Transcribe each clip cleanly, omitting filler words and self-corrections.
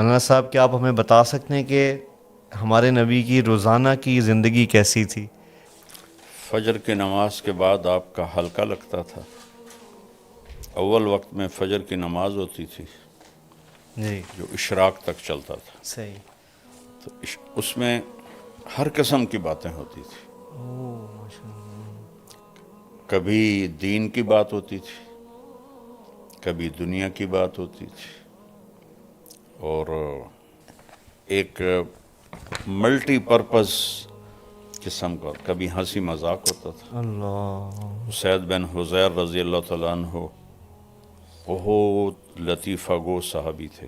مولانا صاحب کیا آپ ہمیں بتا سکتے ہیں کہ ہمارے نبی کی روزانہ کی زندگی کیسی تھی؟ فجر کی نماز کے بعد آپ کا ہلکا لگتا تھا. اول وقت میں فجر کی نماز ہوتی تھی جی جو اشراق تک چلتا تھا، صحیح. تو اس میں ہر قسم کی باتیں ہوتی تھی. کبھی دین کی بات ہوتی تھی، کبھی دنیا کی بات ہوتی تھی، اور ایک ملٹی پرپز قسم کا کبھی ہنسی مذاق ہوتا تھا. اللہ. اسید بن حضیر رضی اللہ تعالیٰ عنہ بہت لطیفہ گو صحابی تھے.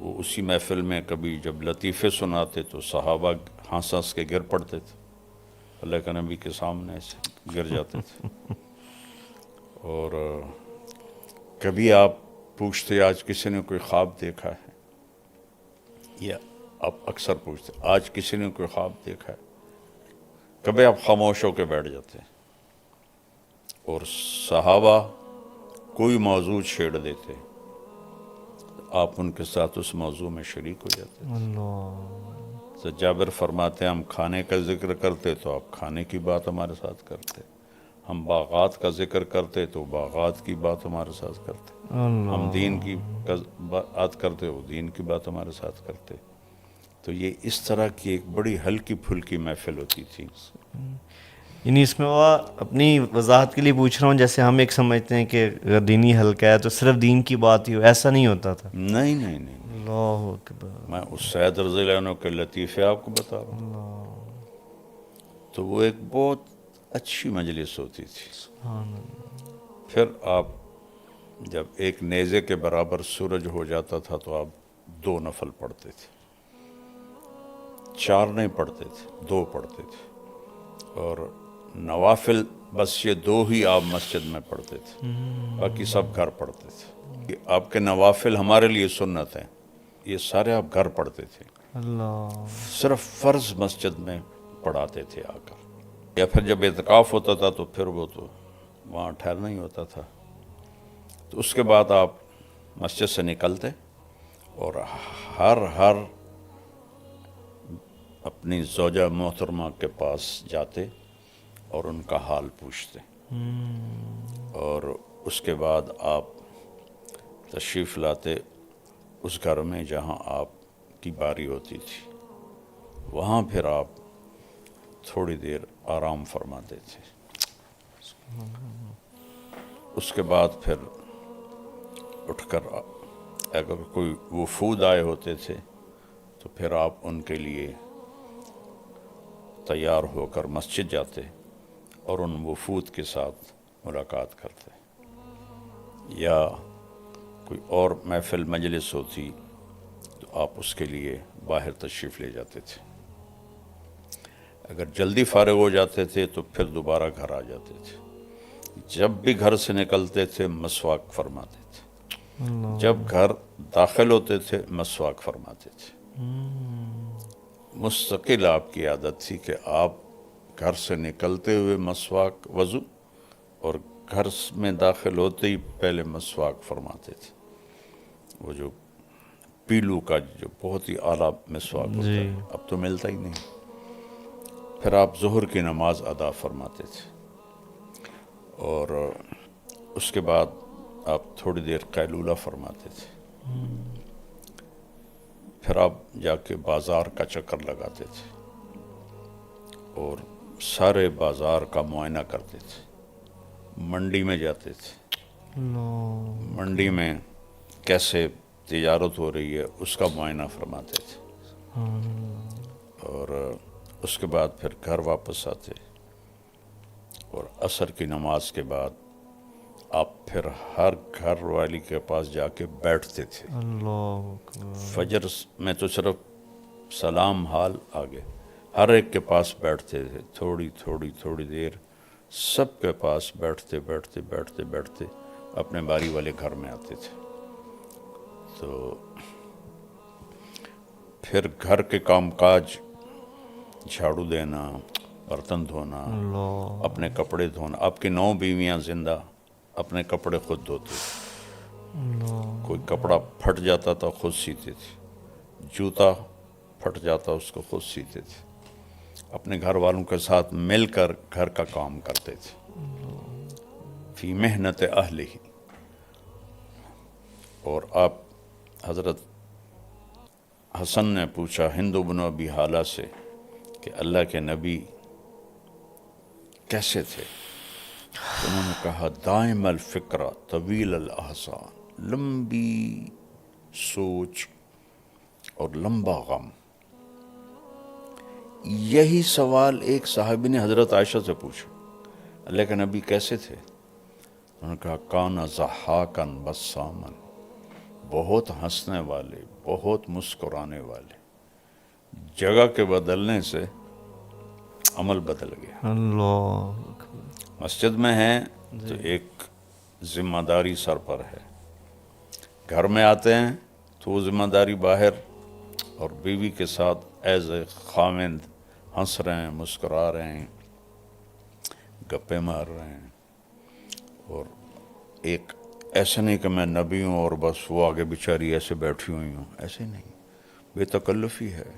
وہ اسی محفل میں کبھی جب لطیفے سناتے تو صحابہ ہنس ہنس کے گر پڑتے تھے، اللہ کے نبی کے سامنے ایسے گر جاتے تھے. اور کبھی آپ پوچھتے آج کسی نے کوئی خواب دیکھا ہے، یا آپ اکثر پوچھتے آج کسی نے کوئی خواب دیکھا ہے. کبھی آپ خاموش ہو کے بیٹھ جاتے اور صحابہ کوئی موضوع چھیڑ دیتے، آپ ان کے ساتھ اس موضوع میں شریک ہو جاتے تھے. اللہ. تو جابر فرماتے ہیں ہم کھانے کا ذکر کرتے تو آپ کھانے کی بات ہمارے ساتھ کرتے، ہم باغات کا ذکر کرتے تو باغات کی بات ہمارے ساتھ کرتے، ہم دین کی بات کرتے وہ دین کی بات ہمارے ساتھ کرتے. تو یہ اس طرح کی ایک بڑی ہلکی پھلکی محفل ہوتی تھی. یعنی اس میں وہ اپنی وضاحت کے لیے پوچھ رہا ہوں، جیسے ہم ایک سمجھتے ہیں کہ اگر دینی حلقہ ہے تو صرف دین کی بات ہی ہو، ایسا نہیں ہوتا تھا. نہیں نہیں نہیں، اللہ اکبر. میں اس سید رضی اللہ عنہ کے لطیفے آپ کو بتا رہا ہوں. تو وہ ایک بہت اچھی مجلس ہوتی تھی. سبحان اللہ. پھر آپ جب ایک نیزے کے برابر سورج ہو جاتا تھا تو آپ 2 نفل پڑھتے تھے، 4 نہیں پڑھتے تھے، 2 پڑھتے تھے. اور نوافل بس یہ 2 ہی آپ مسجد میں پڑھتے تھے، باقی سب گھر پڑھتے تھے. آپ کے نوافل ہمارے لیے سنت ہیں، یہ سارے آپ گھر پڑھتے تھے. اللہ. صرف فرض مسجد میں پڑھاتے تھے آ کر، یا پھر جب اعتکاف ہوتا تھا تو پھر وہ تو وہاں ٹھہرنا ہی ہوتا تھا. تو اس کے بعد آپ مسجد سے نکلتے اور ہر اپنی زوجہ محترمہ کے پاس جاتے اور ان کا حال پوچھتے، اور اس کے بعد آپ تشریف لاتے اس گھر میں جہاں آپ کی باری ہوتی تھی. وہاں پھر آپ تھوڑی دیر آرام فرماتے تھے. اس کے بعد پھر اٹھ کر اگر کوئی وفود آئے ہوتے تھے تو پھر آپ ان کے لیے تیار ہو کر مسجد جاتے اور ان وفود کے ساتھ ملاقات کرتے. یا کوئی اور محفل مجلس ہوتی تو آپ اس کے لیے باہر تشریف لے جاتے تھے. اگر جلدی فارغ ہو جاتے تھے تو پھر دوبارہ گھر آ جاتے تھے. جب بھی گھر سے نکلتے تھے مسواک فرماتے تھے، جب گھر داخل ہوتے تھے مسواک فرماتے تھے. مستقل آپ کی عادت تھی کہ آپ گھر سے نکلتے ہوئے مسواک وضو، اور گھر میں داخل ہوتے ہی پہلے مسواک فرماتے تھے. وہ جو پیلو کا جو بہت ہی اعلیٰ مسواک ہوتا جی. ہے اب تو ملتا ہی نہیں. پھر آپ ظہر کی نماز ادا فرماتے تھے، اور اس کے بعد آپ تھوڑی دیر قیلولہ فرماتے تھے. پھر آپ جا کے بازار کا چکر لگاتے تھے اور سارے بازار کا معائنہ کرتے تھے. منڈی میں جاتے تھے، اللہ. منڈی میں کیسے تجارت ہو رہی ہے اس کا معائنہ فرماتے تھے. اور اس کے بعد پھر گھر واپس آتے، اور عصر کی نماز کے بعد آپ پھر ہر گھر والی کے پاس جا کے بیٹھتے تھے. اللہ اکبر. فجر میں تو صرف سلام حال آگے، ہر ایک کے پاس بیٹھتے تھے تھوڑی دیر، سب کے پاس بیٹھتے اپنے باری والے گھر میں آتے تھے. تو پھر گھر کے کام کاج، جھاڑو دینا، برتن دھونا، اللہ. اپنے کپڑے دھونا. آپ کی 9 بیویاں زندہ اپنے کپڑے خود دھوتے. کوئی کپڑا پھٹ جاتا تھا خود سیتے تھے، جوتا پھٹ جاتا اس کو خود سیتے تھے، اپنے گھر والوں کے ساتھ مل کر گھر کا کام کرتے تھے، فی محنت اہلہ۔ اور آپ حضرت حسن نے پوچھا ہند بن ابی حالہ سے کہ اللہ کے نبی کیسے تھے؟ تو انہوں نے کہا دائم الفکرہ طویل الاحسان، لمبی سوچ اور لمبا غم۔ یہی سوال ایک صحابی نے حضرت عائشہ سے پوچھا، اللہ کے نبی کیسے تھے؟ انہوں نے کہا کان ضحاکن بسامن، بہت ہنسنے والے، بہت مسکرانے والے۔ جگہ کے بدلنے سے عمل بدل گیا۔ اللہ مسجد میں ہیں تو ایک ذمہ داری سر پر ہے، گھر میں آتے ہیں تو وہ ذمہ داری باہر، اور بیوی کے ساتھ ایز اے خاوند ہنس رہے ہیں، مسکرا رہے ہیں، گپے مار رہے ہیں۔ اور ایک ایسا نہیں کہ میں نبی ہوں اور بس وہ آگے بیچاری ایسے بیٹھی ہوئی ہوں، ایسے نہیں، بے تکلفی ہے۔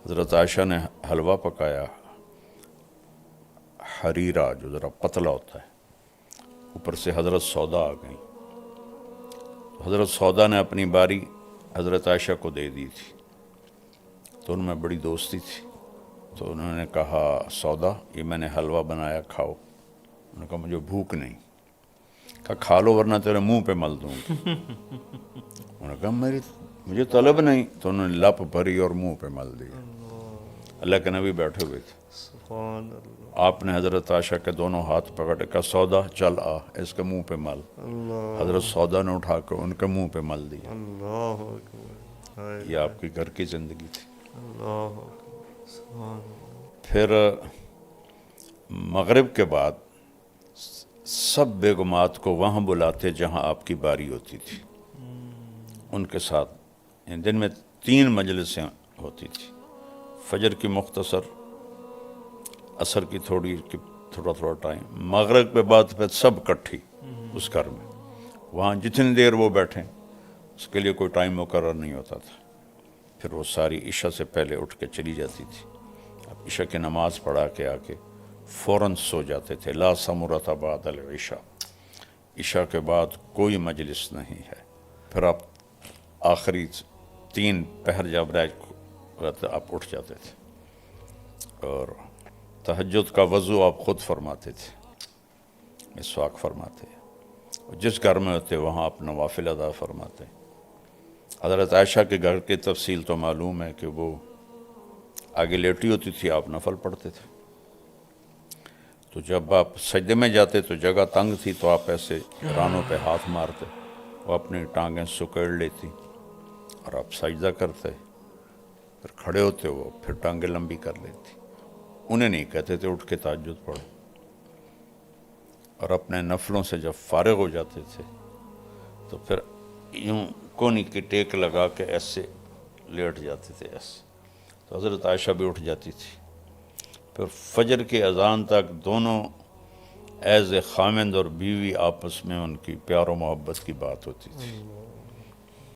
حضرت عائشہ نے حلوہ پکایا، حریرہ جو ذرا پتلا ہوتا ہے، اوپر سے حضرت سودا آ گئی، حضرت سودا نے اپنی باری حضرت عائشہ کو دے دی تھی، تو ان میں بڑی دوستی تھی، تو انہوں نے کہا سودا یہ میں نے حلوہ بنایا، کھاؤ۔ انہوں نے کہا مجھے بھوک نہیں۔ کہا کھا لو ورنہ تیرے منہ پہ مل دوں گی۔ انہوں نے کہا مجھے طلب نہیں، تو انہوں نے لپ بھری اور منہ پہ مل دیا۔ اللہ کے نبی بیٹھے ہوئے تھے، سبحان اللہ، آپ نے حضرت عائشہ کے دونوں ہاتھ پکڑے، کہا سودا چل آ اس کے منہ پہ مل۔ حضرت سودا نے اٹھا کر ان کے منہ پہ مل دیا۔ اللہ اکبر، یہ آپ کی گھر کی زندگی تھی۔ اللہ اکبر، سبحان اللہ۔ پھر مغرب کے بعد سب بیگمات کو وہاں بلاتے جہاں آپ کی باری ہوتی تھی، ان کے ساتھ دن میں 3 مجلسیں ہوتی تھی، فجر کی مختصر، عصر کی تھوڑا ٹائم، مغرب کے بعد پھر سب کٹھی اس گھر میں، وہاں جتنی دیر وہ بیٹھیں اس کے لیے کوئی ٹائم مقرر نہیں ہوتا تھا۔ پھر وہ ساری عشاء سے پہلے اٹھ کے چلی جاتی تھی، اب عشاء کی نماز پڑھا کے آ کے فوراً سو جاتے تھے۔ لا ثمرۃ بعد العشاء، عشاء کے بعد کوئی مجلس نہیں ہے۔ پھر آپ آخری 3 پہر جب رہ آپ اٹھ جاتے تھے، اور تہجد کا وضو آپ خود فرماتے تھے، مسواک فرماتے، اور جس گھر میں ہوتے وہاں آپ نوافل ادا فرماتے۔ حضرت عائشہ کے گھر کی تفصیل تو معلوم ہے کہ وہ آگے لیٹی ہوتی تھی، آپ نفل پڑھتے تھے، تو جب آپ سجدے میں جاتے تو جگہ تنگ تھی تو آپ ایسے رانوں پہ ہاتھ مارتے، وہ اپنی ٹانگیں سکیڑ لیتی اور آپ سجدہ کرتے، پھر کھڑے ہوتے وہ پھر ٹانگیں لمبی کر لیتی۔ انہیں نہیں کہتے تھے اٹھ کے تہجد پڑھو، اور اپنے نفلوں سے جب فارغ ہو جاتے تھے تو پھر یوں کونی کی ٹیک لگا کے ایسے لیٹ جاتے تھے ایسے، تو حضرت عائشہ بھی اٹھ جاتی تھی۔ پھر فجر کی اذان تک دونوں ایز اے خامند اور بیوی آپس میں ان کی پیار و محبت کی بات ہوتی تھی۔